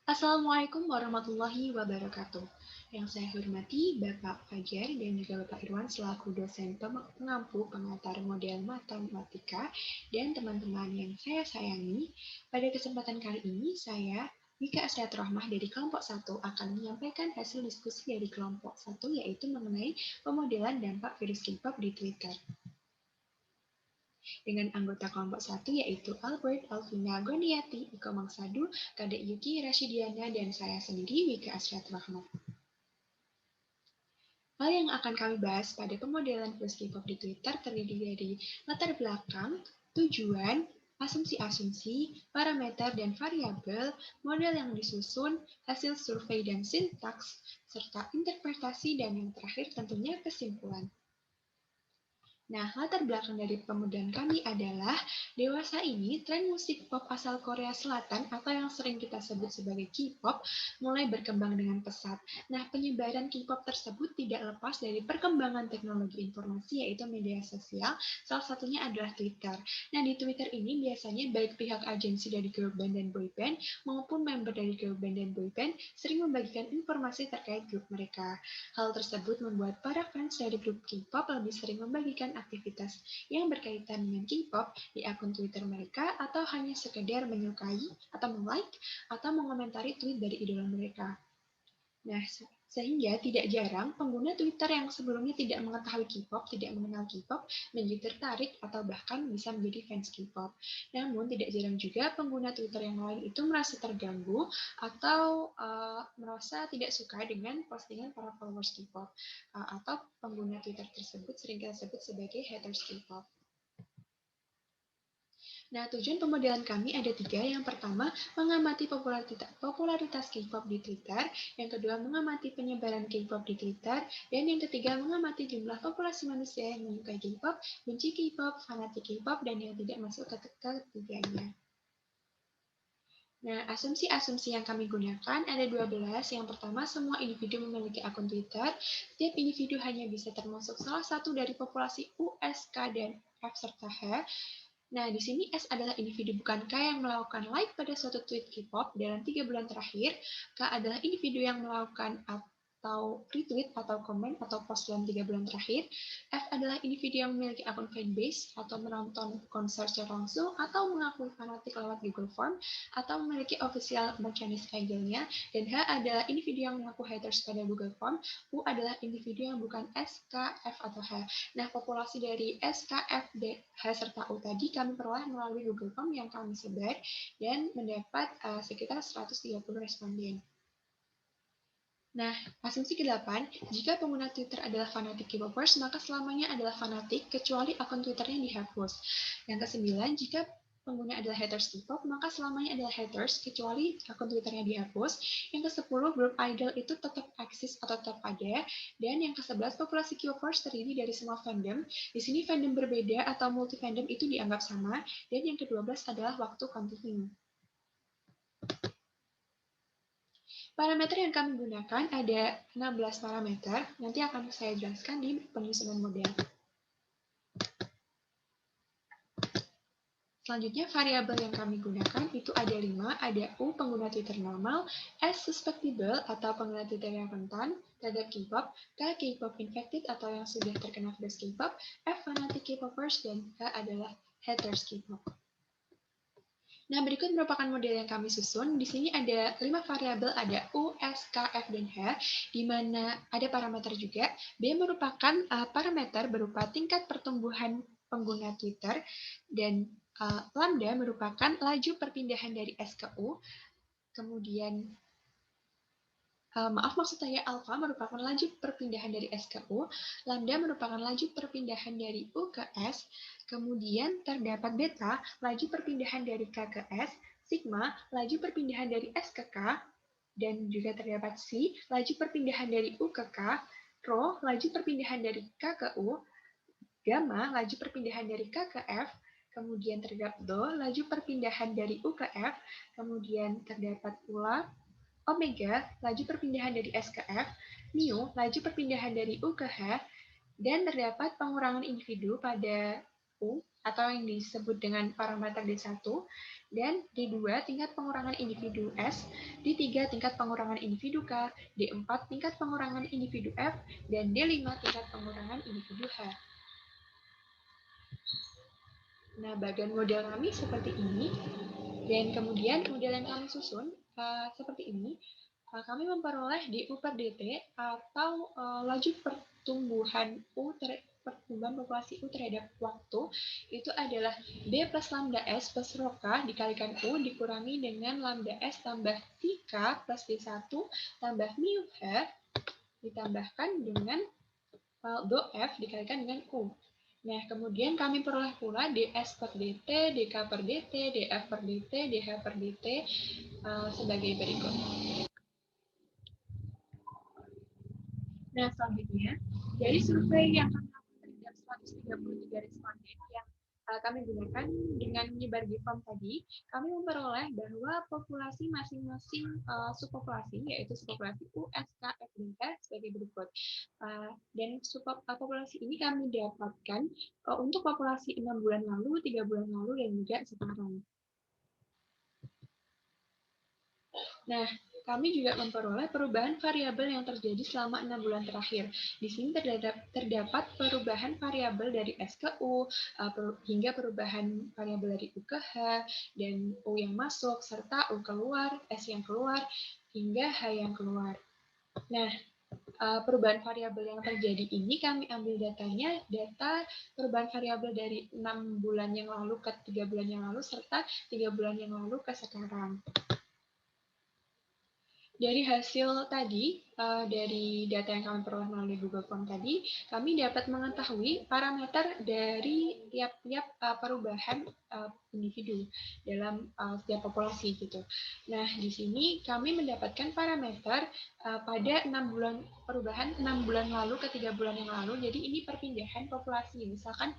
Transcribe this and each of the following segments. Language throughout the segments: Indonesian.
Assalamualaikum warahmatullahi wabarakatuh. Yang saya hormati Bapak Fajar dan juga Bapak Irwan selaku dosen pengampu pengantar model matematika dan teman-teman yang saya sayangi. Pada kesempatan kali ini saya Wika Asriat Rahmah dari kelompok 1 akan menyampaikan hasil diskusi dari kelompok 1 yaitu mengenai pemodelan dampak virus K-pop di Twitter dengan anggota kelompok 1 yaitu Albert Alvina Goniati, Iko Mangsadu, Kadek Yuki Rashidiana, dan saya sendiri Wika Asriat Rahmat. Hal yang akan kami bahas pada pemodelan virus K-pop di Twitter terdiri dari latar belakang, tujuan, asumsi-asumsi, parameter dan variabel, model yang disusun, hasil survei dan sintaks, serta interpretasi dan yang terakhir tentunya kesimpulan. Nah, latar belakang dari pemodelan kami adalah dewasa ini tren musik pop asal Korea Selatan atau yang sering kita sebut sebagai K-pop mulai berkembang dengan pesat. Nah, penyebaran K-pop tersebut tidak lepas dari perkembangan teknologi informasi yaitu media sosial, salah satunya adalah Twitter. Nah, di Twitter ini biasanya baik pihak agensi dari girl band dan boy band maupun member dari girl band dan boy band sering membagikan informasi terkait grup mereka. Hal tersebut membuat para fans dari grup K-pop lebih sering membagikan aktivitas yang berkaitan dengan K-pop di akun Twitter mereka atau hanya sekedar menyukai atau like atau mengomentari tweet dari idola mereka. Nah, sehingga tidak jarang pengguna Twitter yang sebelumnya tidak mengetahui K-pop, tidak mengenal K-pop, menjadi tertarik atau bahkan bisa menjadi fans K-pop. Namun, tidak jarang juga pengguna Twitter yang lain itu merasa terganggu atau merasa tidak suka dengan postingan para followers K-pop atau pengguna Twitter tersebut sering kita sebut sebagai haters K-pop. Nah, tujuan pemodelan kami ada 3. Yang pertama, mengamati popularitas K-pop di Twitter. Yang kedua, mengamati penyebaran K-pop di Twitter. Dan yang ketiga, mengamati jumlah populasi manusia yang menyukai K-pop, benci K-pop, fanatik K-pop, dan yang tidak masuk ke ketiganya. Nah, asumsi-asumsi yang kami gunakan ada 12. Yang pertama, semua individu memiliki akun Twitter. Setiap individu hanya bisa termasuk salah satu dari populasi U, S, K, dan F serta H. Nah, di sini S adalah individu bukan K yang melakukan like pada suatu tweet K-pop dalam 3 bulan terakhir. K adalah individu yang melakukan atau retweet atau komen atau post dalam 3 bulan terakhir. F adalah individu yang memiliki akun fanbase atau menonton konser secara langsung atau mengakui fanatik lewat Google Form atau memiliki official merchandise idolnya. Dan H adalah individu yang mengaku haters pada Google Form. U adalah individu yang bukan S, K, F, atau H. Nah, populasi dari S, K, F, D, H, serta U tadi kami peroleh melalui Google Form yang kami sebar dan mendapat sekitar 130 responden. Nah, asumsi ke-8, jika pengguna Twitter adalah fanatik K-popers, maka selamanya adalah fanatik kecuali akun Twitternya dihapus. Yang ke-9, jika pengguna adalah haters K-pop, maka selamanya adalah haters kecuali akun Twitternya dihapus. Yang ke-10, grup idol itu tetap eksis atau tetap ada. Dan yang ke-11, populasi K-popers terdiri dari semua fandom. Di sini fandom berbeda atau multi fandom itu dianggap sama. Dan yang ke-12 adalah waktu kontinu. Parameter yang kami gunakan ada 16 parameter, nanti akan saya jelaskan di penyusunan model. Selanjutnya, variabel yang kami gunakan itu ada 5, ada U, pengguna Twitter normal, S, susceptible atau pengguna Twitter yang rentan terhadap K-pop, K, K-pop infected atau yang sudah terkena virus K-pop, F, fanatic K-popers, dan H adalah haters K-pop. Nah, berikut merupakan model yang kami susun. Di sini ada 5 variabel, ada U, S, K, F, dan H, di mana ada parameter juga. B merupakan parameter berupa tingkat pertumbuhan pengguna Twitter, dan lambda merupakan laju perpindahan dari S ke U. Kemudian, maksud saya alpha merupakan laju perpindahan dari S ke U, lambda merupakan laju perpindahan dari U ke S, kemudian terdapat beta, laju perpindahan dari K ke S, sigma, laju perpindahan dari S ke K, dan juga terdapat C, laju perpindahan dari U ke K, rho, laju perpindahan dari K ke U, gamma, laju perpindahan dari K ke F, kemudian terdapat do, laju perpindahan dari U ke F, kemudian terdapat pula omega, laju perpindahan dari S ke F, mu, laju perpindahan dari U ke H, dan terdapat pengurangan individu pada U atau yang disebut dengan parameter D1, dan D2 tingkat pengurangan individu S, D3 tingkat pengurangan individu K, D4 tingkat pengurangan individu F, dan D5 tingkat pengurangan individu H. Nah, bagian model kami seperti ini, dan kemudian model yang kami susun seperti ini. Kami memperoleh DU per DT atau laju pertumbuhan pertumbuhan populasi U terhadap waktu itu adalah B plus lambda S plus rho K dikalikan U dikurangi dengan lambda S tambah si K plus D1 tambah mu H ditambahkan dengan do F dikalikan dengan U. Nah, kemudian kami peroleh pula ds per dt, dk per dt, df per dt, dh per dt sebagai berikut. Nah, selanjutnya, dari survei yang kami lakukan terhadap 133 responden yang kami gunakan dengan menyebar di form tadi, kami memperoleh bahwa populasi masing-masing subpopulasi, yaitu subpopulasi U, S, K, F, dan H sebagai berikut. Dan populasi ini kami dapatkan untuk populasi 6 bulan lalu, 3 bulan lalu, dan juga sekarang. Nah, kami juga memperoleh perubahan variabel yang terjadi selama 6 bulan terakhir. Di sini terdapat perubahan variabel dari S ke U, hingga perubahan variabel dari U ke H, dan U yang masuk, serta U keluar, S yang keluar, hingga H yang keluar. Nah, perubahan variabel yang terjadi ini kami ambil datanya, data perubahan variabel dari 6 bulan yang lalu ke 3 bulan yang lalu, serta 3 bulan yang lalu ke sekarang. Dari hasil tadi, dari data yang kami peroleh melalui Google Form tadi, kami dapat mengetahui parameter dari tiap-tiap perubahan individu dalam setiap populasi gitu. Nah, di sini kami mendapatkan parameter pada 6 bulan perubahan 6 bulan lalu ke 3 bulan yang lalu. Jadi ini perpindahan populasi. Misalkan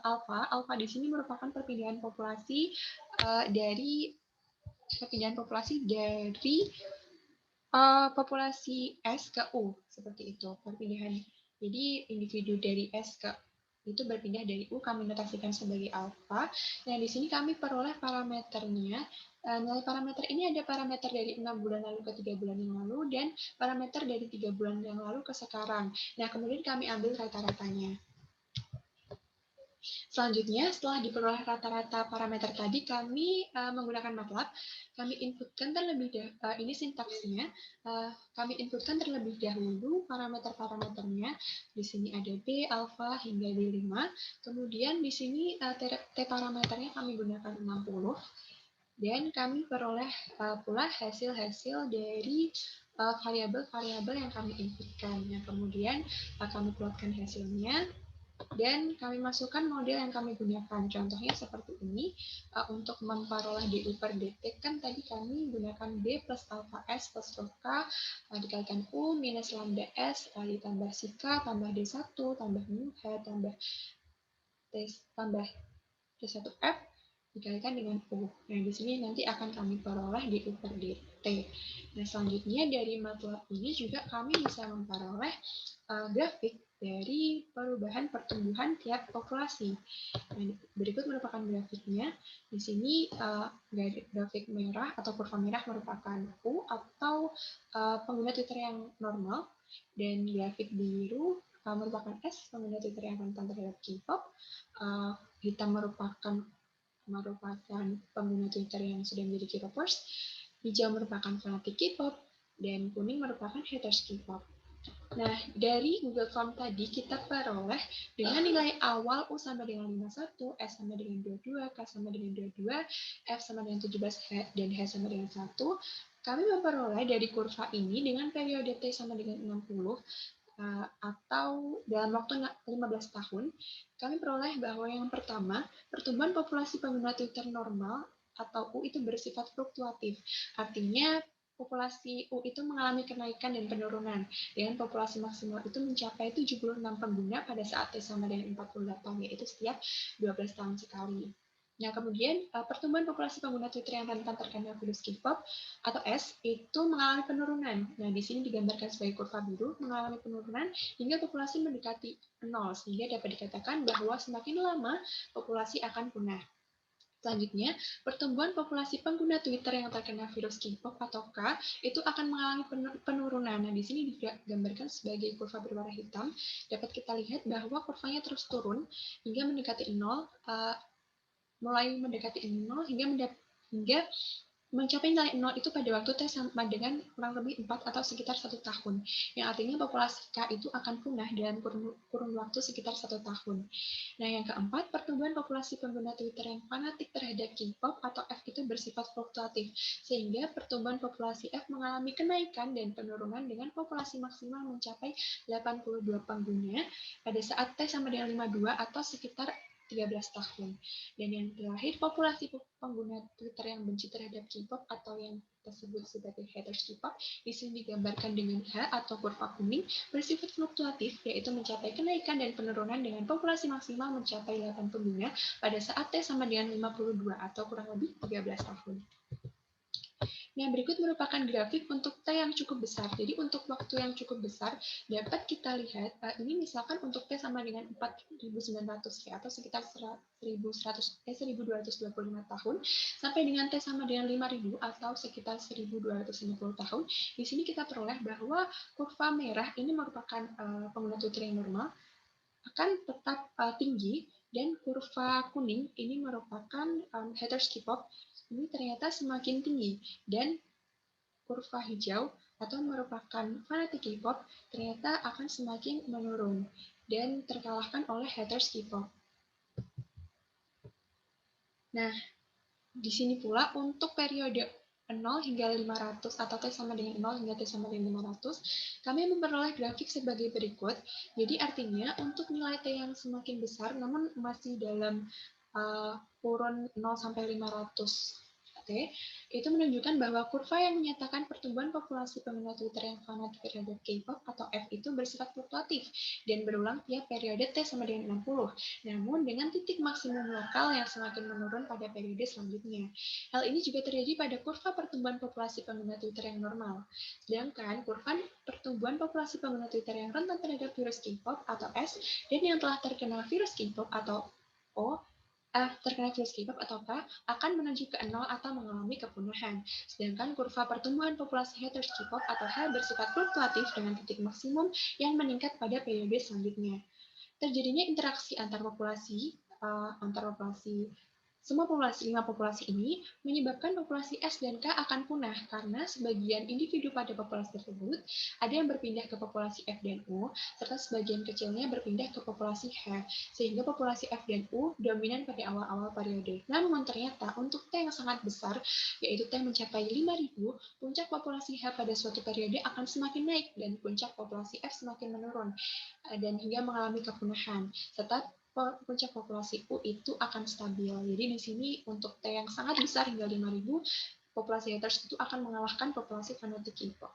alpha di sini merupakan perpindahan populasi dari populasi S ke U, seperti itu perpindahan. Jadi individu dari S ke itu berpindah dari U, kami notasikan sebagai alfa. Nah, di sini kami peroleh parameternya. Nilai parameter ini ada parameter dari 6 bulan lalu ke 3 bulan yang lalu, dan parameter dari 3 bulan yang lalu ke sekarang. Nah, kemudian kami ambil rata-ratanya. Selanjutnya, setelah diperoleh rata-rata parameter tadi, kami menggunakan MATLAB. Kami inputkan terlebih dahulu, ini sintaksnya, kami inputkan terlebih dahulu parameter-parameternya. Di sini ada B, alfa, hingga D5. Kemudian di sini T parameternya kami gunakan 60. Dan kami peroleh pula hasil-hasil dari variabel-variabel yang kami inputkan. Nah, kemudian kami plotkan hasilnya. Dan kami masukkan model yang kami gunakan. Contohnya seperti ini. Untuk memperoleh DU per DT, kan tadi kami gunakan B plus alpha S plus rho K dikalikan U minus lambda S ditambah si K tambah D1 tambah mu H tambah D1F dikalikan dengan U. Nah, di sini nanti akan kami peroleh DU per DT. Nah, selanjutnya dari MATLAB ini juga kami bisa memperoleh grafik dari perubahan pertumbuhan tiap populasi. Nah, berikut merupakan grafiknya. Di sini grafik merah atau kurva merah merupakan U atau pengguna Twitter yang normal, dan grafik biru merupakan S, pengguna Twitter yang rentan terhadap K-pop. Hitam merupakan pengguna Twitter yang sudah menjadi K-popers. Hijau merupakan fanatik K-pop, dan kuning merupakan haters K-pop. Nah, dari Google Form tadi kita peroleh dengan nilai awal U sama dengan 51, S sama dengan 22, K sama dengan 22, F sama dengan 17, dan H sama dengan 1. Kami memperoleh dari kurva ini dengan periode T sama dengan 60, atau dalam waktu 15 tahun, kami peroleh bahwa yang pertama, pertumbuhan populasi pengguna Twitter normal atau U itu bersifat fluktuatif. Artinya, populasi U itu mengalami kenaikan dan penurunan, dengan populasi maksimal itu mencapai 76 pengguna pada saat T sama dengan 48, yaitu setiap 12 tahun sekali. Nah, kemudian pertumbuhan populasi pengguna Twitter yang rentan terkena virus K-pop atau S itu mengalami penurunan. Nah, di sini digambarkan sebagai kurva biru mengalami penurunan hingga populasi mendekati 0, sehingga dapat dikatakan bahwa semakin lama populasi akan punah. Selanjutnya, pertumbuhan populasi pengguna Twitter yang terkena virus K-pop atau K itu akan mengalami penurunan. Nah, di sini digambarkan sebagai kurva berwarna hitam. Dapat kita lihat bahwa kurvanya terus turun hingga mendekati 0, mulai mendekati 0 hingga mencapai nilai 0 itu pada waktu T sama dengan kurang lebih 4 atau sekitar 1 tahun. Yang artinya populasi K itu akan punah dalam kurun waktu sekitar 1 tahun. Nah, yang keempat, pertumbuhan populasi pengguna Twitter yang fanatik terhadap K-pop atau F itu bersifat fluktuatif, sehingga pertumbuhan populasi F mengalami kenaikan dan penurunan dengan populasi maksimal mencapai 82 pengguna pada saat T sama dengan 52 atau sekitar 13 tahun. Dan yang terakhir, populasi pengguna Twitter yang benci terhadap K-pop atau yang tersebut sebagai haters K-pop di sini digambarkan dengan H atau kurva kuning bersifat fluktuatif, yaitu mencapai kenaikan dan penurunan dengan populasi maksimal mencapai 8 pengguna pada saat T sama dengan 52 atau kurang lebih 13 tahun. Yang berikut merupakan grafik untuk T yang cukup besar. Jadi untuk waktu yang cukup besar dapat kita lihat ini misalkan untuk T sama dengan 4.900 ya, atau sekitar 1.225 tahun sampai dengan T sama dengan 5.000 atau sekitar 1.250 tahun. Di sini kita peroleh bahwa kurva merah ini merupakan pengguna Twitter yang normal akan tetap tinggi dan kurva kuning ini merupakan haters K-pop ini ternyata semakin tinggi dan kurva hijau atau merupakan fanatik K-pop ternyata akan semakin menurun dan terkalahkan oleh haters K-pop. Nah, di sini pula untuk periode 0 hingga 500 atau T sama dengan 0 hingga T sama dengan 500, kami memperoleh grafik sebagai berikut. Jadi artinya untuk nilai T yang semakin besar namun masih dalam kurun 0 sampai 500 itu menunjukkan bahwa kurva yang menyatakan pertumbuhan populasi pengguna Twitter yang fanatik terhadap K-pop atau F itu bersifat fluktuatif dan berulang tiap periode T sama dengan 60, namun dengan titik maksimum lokal yang semakin menurun pada periode selanjutnya. Hal ini juga terjadi pada kurva pertumbuhan populasi pengguna Twitter yang normal. Sedangkan kurva pertumbuhan populasi pengguna Twitter yang rentan terhadap virus K-pop atau S dan yang telah terkena virus K-pop atau O terkena virus K-pop atau K akan menuju ke 0 atau mengalami kepunahan. Sedangkan kurva pertumbuhan populasi haters K-pop atau H bersifat fluktuatif dengan titik maksimum yang meningkat pada periode selanjutnya. Terjadinya interaksi antar populasi semua lima populasi ini menyebabkan populasi S dan K akan punah karena sebagian individu pada populasi tersebut ada yang berpindah ke populasi F dan U, serta sebagian kecilnya berpindah ke populasi H, sehingga populasi F dan U dominan pada awal-awal periode. Namun ternyata untuk T yang sangat besar, yaitu T mencapai 5.000, puncak populasi H pada suatu periode akan semakin naik dan puncak populasi F semakin menurun, dan hingga mengalami kepunahan, serta puncak populasi U itu akan stabil. Jadi di sini untuk T yang sangat besar hingga 5.000, populasi haters itu akan mengalahkan populasi fanatik K-pop.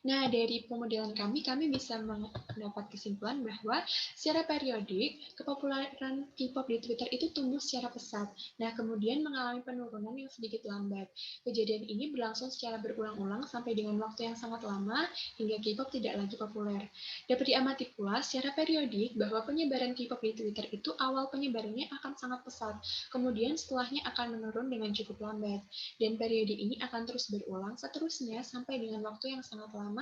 Nah, dari pemodelan kami bisa mendapat kesimpulan bahwa secara periodik, kepopularan K-pop di Twitter itu tumbuh secara pesat. Nah, kemudian mengalami penurunan yang sedikit lambat. Kejadian ini berlangsung secara berulang-ulang sampai dengan waktu yang sangat lama, hingga K-pop tidak lagi populer. Dapat diamati pula secara periodik bahwa penyebaran K-pop di Twitter itu awal penyebarannya akan sangat pesat, kemudian setelahnya akan menurun dengan cukup lambat. Dan periode ini akan terus berulang seterusnya sampai dengan waktu yang sangat lama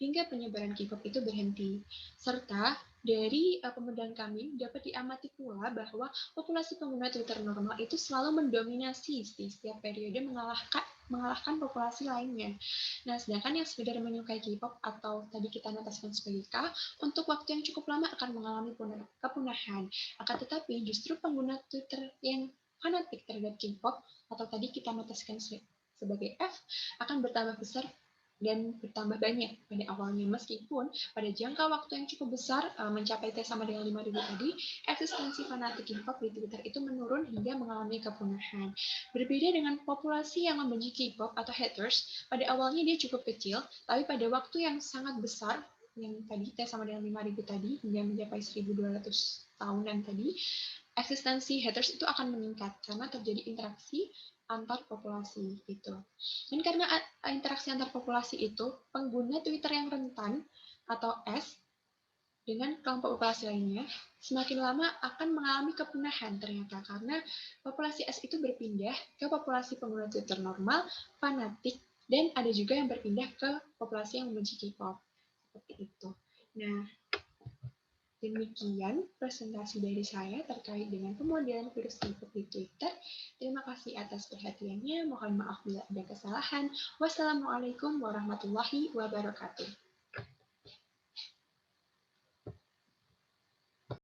hingga penyebaran K-pop itu berhenti. Serta dari pemodelan kami dapat diamati pula bahwa populasi pengguna Twitter normal itu selalu mendominasi di setiap periode mengalahkan populasi lainnya. Nah, sedangkan yang sekedar menyukai K-pop atau tadi kita notaskan sebagai K, untuk waktu yang cukup lama akan mengalami kepunahan. Akan tetapi justru pengguna Twitter yang fanatik terhadap K-pop atau tadi kita notaskan sebagai F akan bertambah besar dan bertambah banyak pada awalnya, meskipun pada jangka waktu yang cukup besar mencapai T sama dengan 5.000 tadi, eksistensi fanatik K-pop di Twitter itu menurun hingga mengalami kepunahan. Berbeda dengan populasi yang membenci K-pop atau haters, pada awalnya dia cukup kecil, tapi pada waktu yang sangat besar, yang tadi T sama dengan 5.000 tadi, hingga mencapai 1.200 tahunan tadi, eksistensi haters itu akan meningkat karena terjadi interaksi antar populasi gitu. Dan karena interaksi antar populasi itu, pengguna Twitter yang rentan atau S dengan kelompok populasi lainnya semakin lama akan mengalami kepunahan ternyata karena populasi S itu berpindah ke populasi pengguna Twitter normal, fanatik, dan ada juga yang berpindah ke populasi yang membenci K-pop. Seperti itu. Nah, demikian presentasi dari saya terkait dengan pemodelan virus K-pop di Twitter. Terima kasih atas perhatiannya. Mohon maaf bila ada kesalahan. Wassalamualaikum warahmatullahi wabarakatuh.